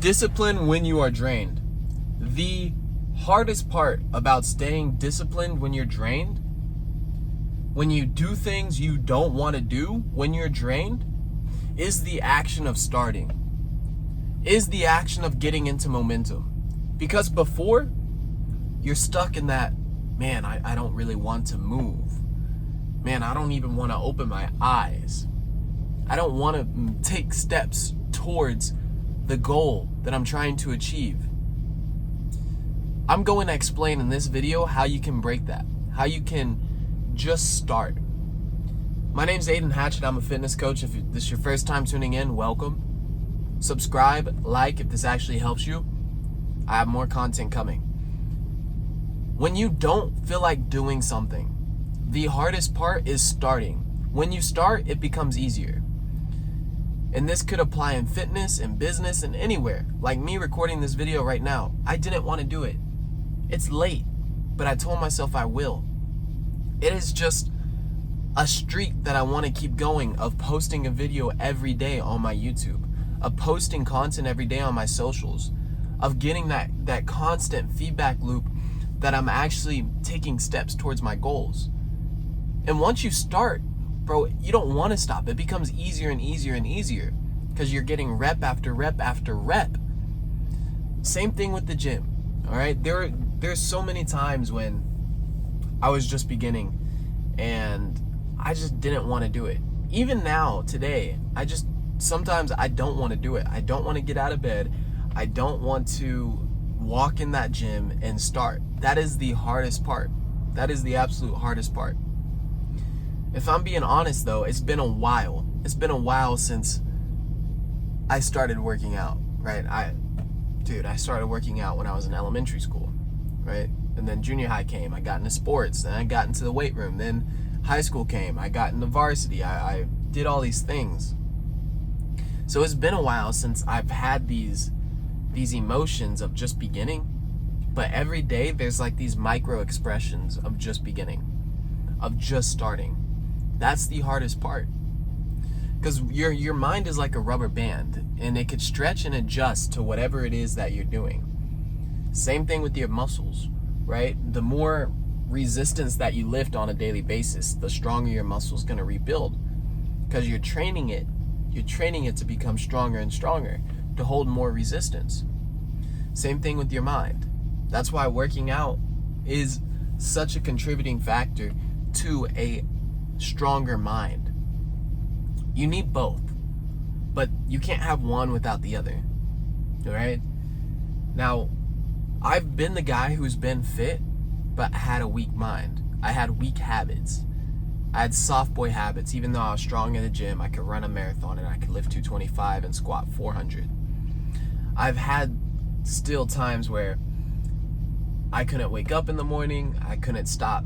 Discipline when you are drained. The hardest part about staying disciplined when you're drained, when you do things you don't want to do when you're drained, is the action of starting, is the action of getting into momentum. Because before, you're stuck in that, man, I don't really want to move. Man, I don't even want to open my eyes. I don't want to take steps towards the goal that I'm trying to achieve. I'm going to explain in this video how you can break that, how you can just start. My name's Aiden Hatchett. I'm a fitness coach. If this is your first time tuning in, welcome. Subscribe, like if this actually helps you. I have more content coming. When you don't feel like doing something, the hardest part is starting. When you start, it becomes easier. And this could apply in fitness, in business, and anywhere. Like me recording this video right now, I didn't want to do it. It's late, but I told myself I will. It is just a streak that I want to keep going of posting a video every day on my YouTube, of posting content every day on my socials, of getting that constant feedback loop that I'm actually taking steps towards my goals. And once you start, bro, you don't want to stop. It becomes easier and easier and easier because you're getting rep after rep after rep. Same thing with the gym, all right? There's so many times when I was just beginning and I just didn't want to do it. Even now, today, sometimes I don't want to do it. I don't want to get out of bed. I don't want to walk in that gym and start. That is the hardest part. That is the absolute hardest part. If I'm being honest though, it's been a while. It's been a while since I started working out, right? I started working out when I was in elementary school, right? And then junior high came, I got into sports, then I got into the weight room, then high school came, I got into varsity, I did all these things. So it's been a while since I've had these emotions of just beginning, but every day there's like these micro expressions of just beginning, of just starting. That's the hardest part, because your mind is like a rubber band and it could stretch and adjust to whatever it is that you're doing. Same thing with your muscles, right? The more resistance that you lift on a daily basis, the stronger your muscle's going to rebuild, because you're training it to become stronger and stronger, to hold more resistance. Same thing with your mind. That's why working out is such a contributing factor to a stronger mind. You need both, but you can't have one without the other. All right? Now, I've been the guy who's been fit, but had a weak mind. I had weak habits. I had soft boy habits. Even though I was strong in the gym, I could run a marathon and I could lift 225 and squat 400. I've had still times where I couldn't wake up in the morning. I couldn't stop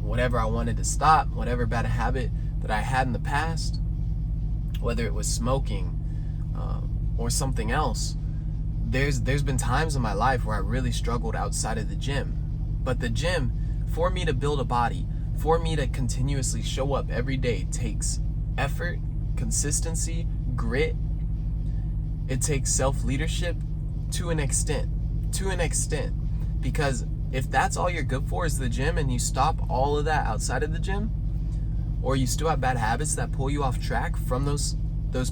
whatever I wanted to stop, whatever bad habit that I had in the past, whether it was smoking or something else. There's been times in my life where I really struggled outside of the gym. But the gym, for me to build a body, for me to continuously show up every day, takes effort, consistency, grit. It takes self-leadership to an extent, because if that's all you're good for is the gym and you stop all of that outside of the gym, or you still have bad habits that pull you off track from those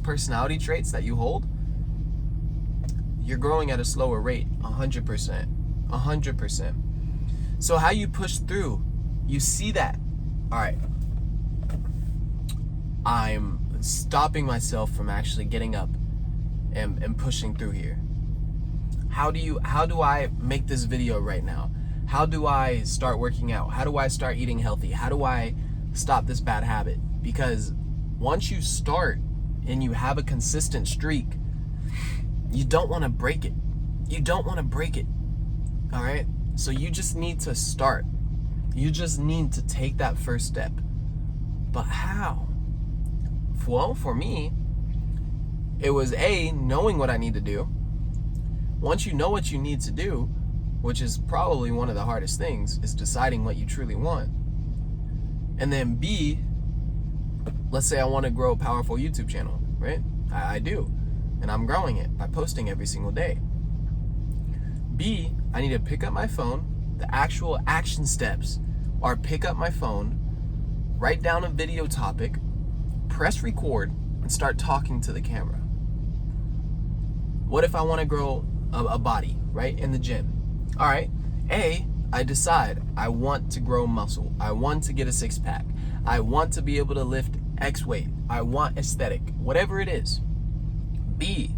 personality traits that you hold, you're growing at a slower rate, 100%. So how you push through, you see that, all right, I'm stopping myself from actually getting up and pushing through here. How do I make this video right now? How do I start working out? How do I start eating healthy? How do I stop this bad habit? Because once you start and you have a consistent streak, you don't want to break it. All right? So you just need to start. You just need to take that first step. But how? Well, for me, it was knowing what I need to do. Once you know what you need to do, which is probably one of the hardest things, is deciding what you truly want. And then B, let's say I want to grow a powerful YouTube channel, right? I do. and I'm growing it by posting every single day. B, I need to pick up my phone. The actual action steps are pick up my phone, write down a video topic, press record, and start talking to the camera. What if I want to grow a body, right, in the gym? All right, A, I decide I want to grow muscle. I want to get a six-pack. I want to be able to lift X weight. I want aesthetic, whatever it is. B,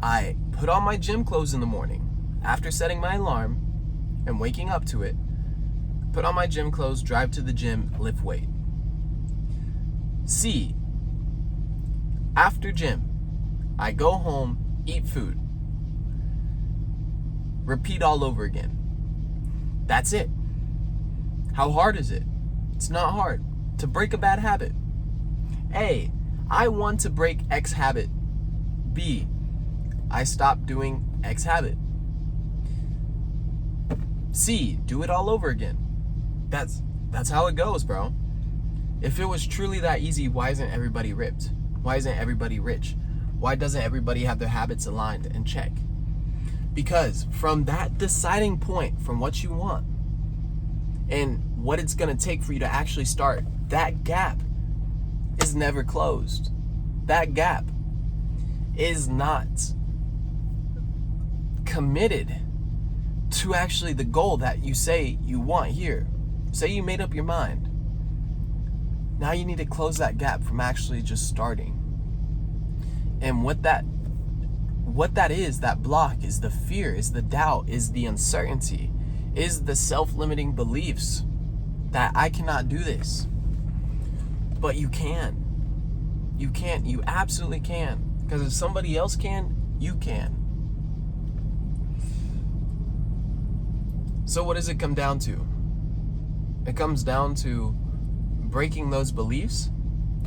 I put on my gym clothes in the morning after setting my alarm and waking up to it. Put on my gym clothes, drive to the gym, lift weight. C, after gym, I go home, eat food. Repeat all over again. That's it. How hard is it? It's not hard to break a bad habit. A, I want to break X habit. B, I stop doing X habit. C, do it all over again. That's how it goes, bro. If it was truly that easy, why isn't everybody ripped? Why isn't everybody rich? Why doesn't everybody have their habits aligned and check? Because from that deciding point, from what you want and what it's gonna take for you to actually start, that gap is never closed. That gap is not committed to actually the goal that you say you want here. Say you made up your mind. Now you need to close that gap from actually just starting. And what that is, that block, is the fear, is the doubt, is the uncertainty, is the self-limiting beliefs that I cannot do this. But you can. You can. You absolutely can. Because if somebody else can, you can. So what does it come down to? It comes down to breaking those beliefs.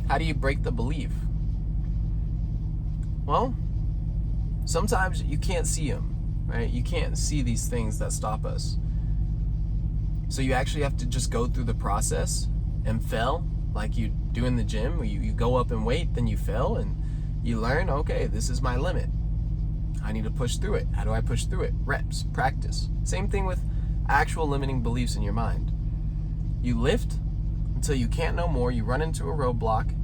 How do you break the belief? Well, sometimes you can't see them, right? You can't see these things that stop us. So you actually have to just go through the process and fail, like you do in the gym. You go up in weight, then you fail, and you learn, okay, this is my limit. I need to push through it. How do I push through it? Reps, practice. Same thing with actual limiting beliefs in your mind. You lift until you can't no more. You run into a roadblock,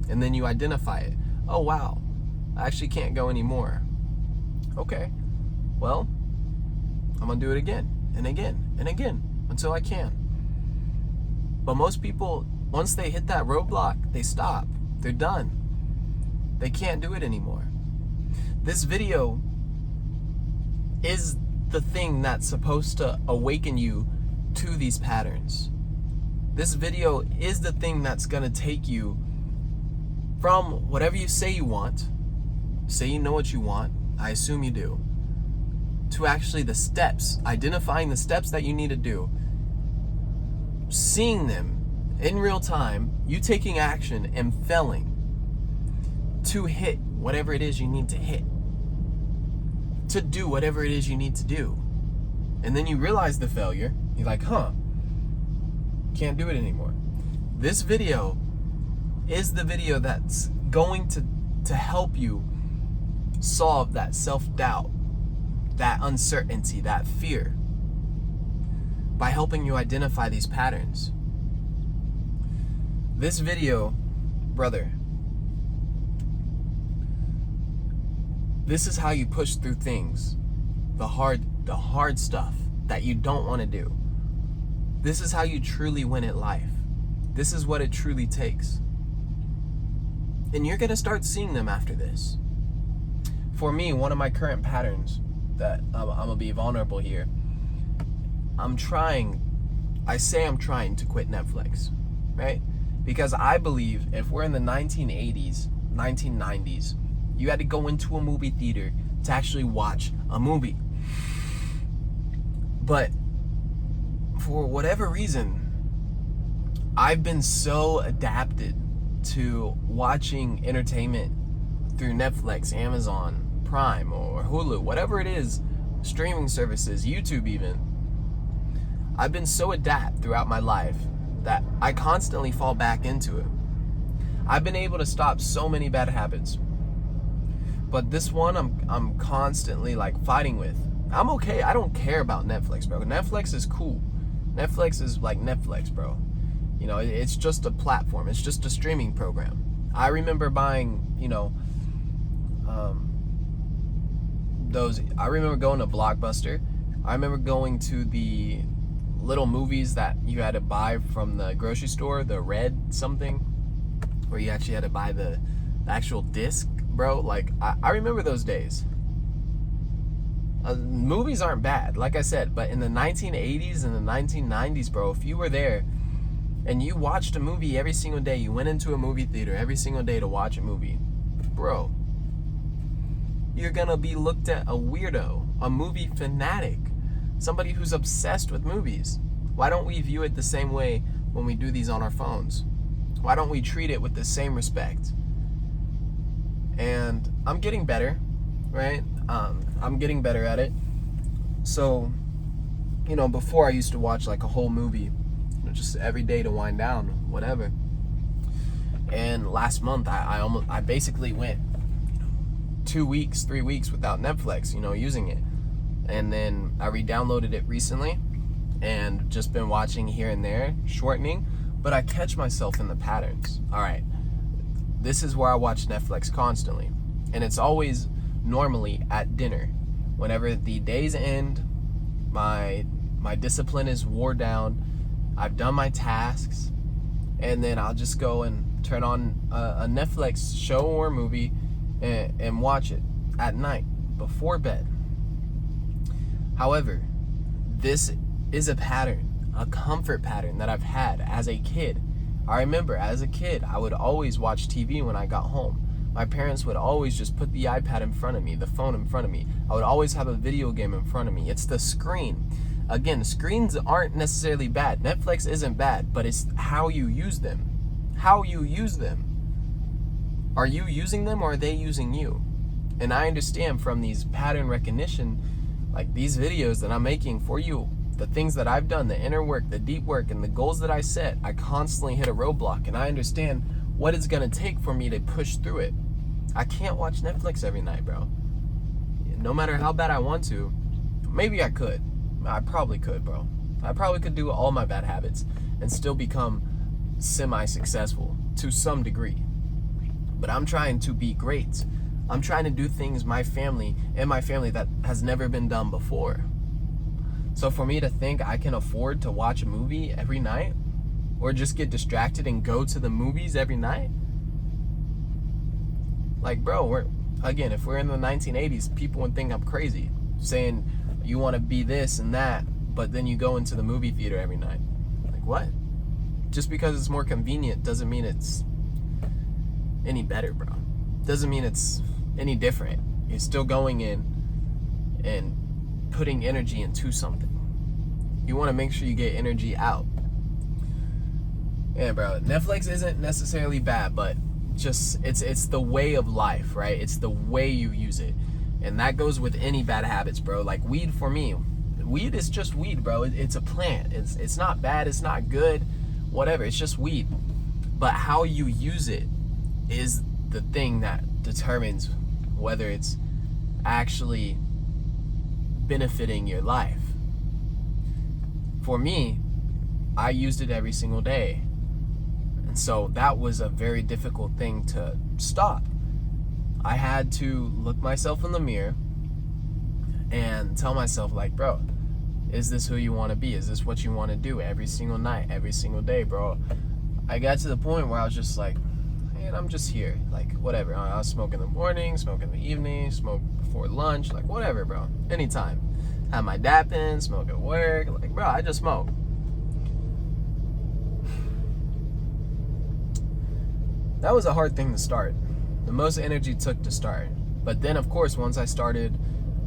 and then you identify it. Oh, wow, I actually can't go anymore. Okay, well, I'm gonna do it again and again and again until I can. But most people, once they hit that roadblock, they stop. They're done. They can't do it anymore. This video is the thing that's supposed to awaken you to these patterns. This video is the thing that's gonna take you from whatever you say you want, say you know what you want, I assume you do, to actually the steps, identifying the steps that you need to do, seeing them in real time, you taking action and failing to hit whatever it is you need to hit, to do whatever it is you need to do. And then you realize the failure, you're like, can't do it anymore. This video is the video that's going to help you solve that self-doubt, that uncertainty, that fear, by helping you identify these patterns. This video, brother, this is how you push through things, the hard stuff that you don't want to do. This is how you truly win at life. This is what it truly takes. And you're gonna start seeing them after this. For me, one of my current patterns that I'm gonna be vulnerable here, I'm trying to quit Netflix, right? Because I believe if we're in the 1980s, 1990s, you had to go into a movie theater to actually watch a movie. But for whatever reason, I've been so adapted to watching entertainment through Netflix, Amazon Prime, or Hulu, whatever it is, streaming services, YouTube even. I've been so adapt throughout my life that I constantly fall back into it. I've been able to stop so many bad habits. But this one I'm constantly like fighting with. I'm okay. I don't care about Netflix, bro. Netflix is cool. Netflix is like Netflix, bro. You know, it's just a platform. It's just a streaming program. I remember buying, you know, I remember going to Blockbuster. I remember going to the little movies that you had to buy from the grocery store, the red something, where you actually had to buy the actual disc, bro. Like, I remember those days. Movies aren't bad, like I said, but in the 1980s and the 1990s, bro, if you were there and you watched a movie every single day, you went into a movie theater every single day to watch a movie, bro, you're gonna be looked at a weirdo, a movie fanatic, somebody who's obsessed with movies. Why don't we view it the same way when we do these on our phones? Why don't we treat it with the same respect? And I'm getting better, right? I'm getting better at it. So, you know, before I used to watch like a whole movie, you know, just every day to wind down, whatever. And last month, I basically went 2 weeks, 3 weeks without Netflix, you know, using it. And then I re-downloaded it recently and just been watching here and there, shortening. But I catch myself in the patterns. All right, this is where I watch Netflix constantly. And it's always normally at dinner. Whenever the days end, my discipline is wore down, I've done my tasks, and then I'll just go and turn on a Netflix show or movie and watch it at night before bed. However, this is a pattern, a comfort pattern that I've had as a kid. I remember as a kid, I would always watch TV when I got home. My parents would always just put the iPad in front of me, the phone in front of me. I would always have a video game in front of me. It's the screen. Again, screens aren't necessarily bad. Netflix isn't bad, but it's how you use them. How you use them. Are you using them or are they using you? And I understand from these pattern recognition, like these videos that I'm making for you, the things that I've done, the inner work, the deep work, and the goals that I set, I constantly hit a roadblock, and I understand what it's gonna take for me to push through it. I can't watch Netflix every night, bro. No matter how bad I want to. Maybe I could. I probably could, bro. I probably could do all my bad habits and still become semi-successful to some degree. But I'm trying to be great. I'm trying to do things my family that has never been done before. So for me to think I can afford to watch a movie every night or just get distracted and go to the movies every night, like, bro, if we're in the 1980s, people would think I'm crazy, saying you want to be this and that, but then you go into the movie theater every night. Like, what? Just because it's more convenient doesn't mean it's any better, bro. Doesn't mean it's any different. You're still going in and putting energy into something. You want to make sure you get energy out. Yeah, bro, Netflix isn't necessarily bad, but just it's the way of life, right? It's the way you use it. And that goes with any bad habits, bro. Like weed, for me, weed is just weed, bro. It's a plant. It's not bad, it's not good, whatever. It's just weed. But how you use it is the thing that determines whether it's actually benefiting your life. For me, I used it every single day. And so that was a very difficult thing to stop. I had to look myself in the mirror and tell myself, like, bro, is this who you want to be? Is this what you want to do every single night, every single day, bro? I got to the point where I was just like, man, I'm just here. Like, whatever. I'll smoke in the morning, smoke in the evening, smoke before lunch, like, whatever, bro. Anytime. Have my dap in, smoke at work. Like, bro, I just smoke. That was a hard thing to start. The most energy took to start. But then, of course, once I started,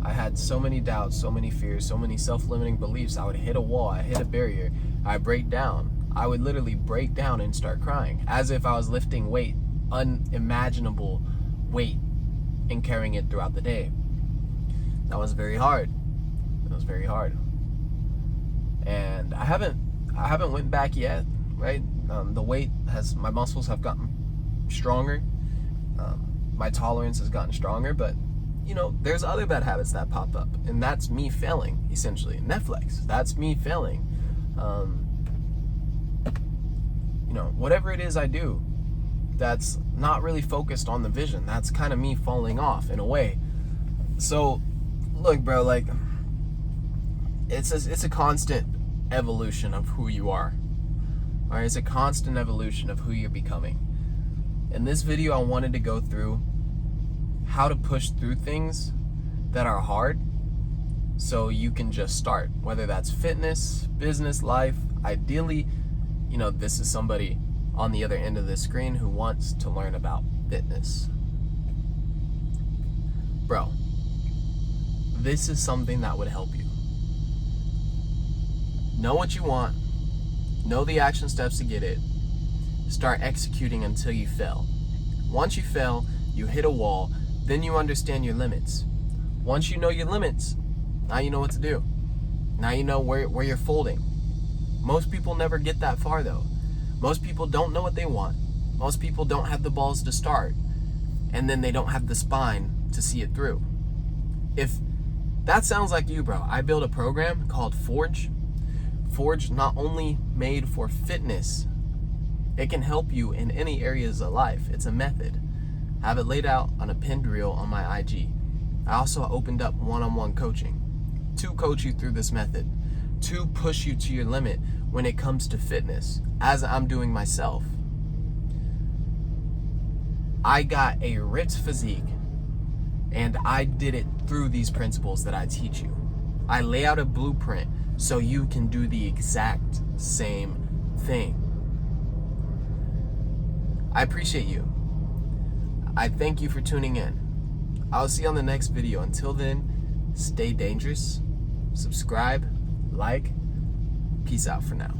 I had so many doubts, so many fears, so many self-limiting beliefs. I would hit a wall, I hit a barrier, I break down. I would literally break down and start crying, as if I was lifting weight, unimaginable weight, and carrying it throughout the day. That was very hard. It was very hard. And I haven't went back yet, right? The weight my muscles have gotten stronger. my tolerance has gotten stronger, but there's other bad habits that pop up, and that's me failing, essentially. Netflix, that's me failing. Whatever it is I do that's not really focused on the vision, that's kind of me falling off in a way. So look, bro, like, it's a constant evolution of who you are. All right, it's a constant evolution of who you're becoming. In this video, I wanted to go through how to push through things that are hard so you can just start, whether that's fitness, business, life. Ideally, this is somebody on the other end of the screen who wants to learn about fitness. Bro, this is something that would help you. Know what you want, know the action steps to get it, start executing until you fail. Once you fail, you hit a wall, then you understand your limits. Once you know your limits, now you know what to do. Now you know where you're folding. Most people never get that far though. Most people don't know what they want. Most people don't have the balls to start, and then they don't have the spine to see it through. If that sounds like you, bro, I built a program called Forge. Forge not only made for fitness, it can help you in any areas of life. It's a method. I have it laid out on a pinned reel on my IG. I also opened up one-on-one coaching to coach you through this method, to push you to your limit when it comes to fitness, as I'm doing myself. I got a ripped physique, and I did it through these principles that I teach you. I lay out a blueprint so you can do the exact same thing. I appreciate you. I thank you for tuning in. I'll see you on the next video. Until then, stay dangerous, subscribe, like. Peace out for now.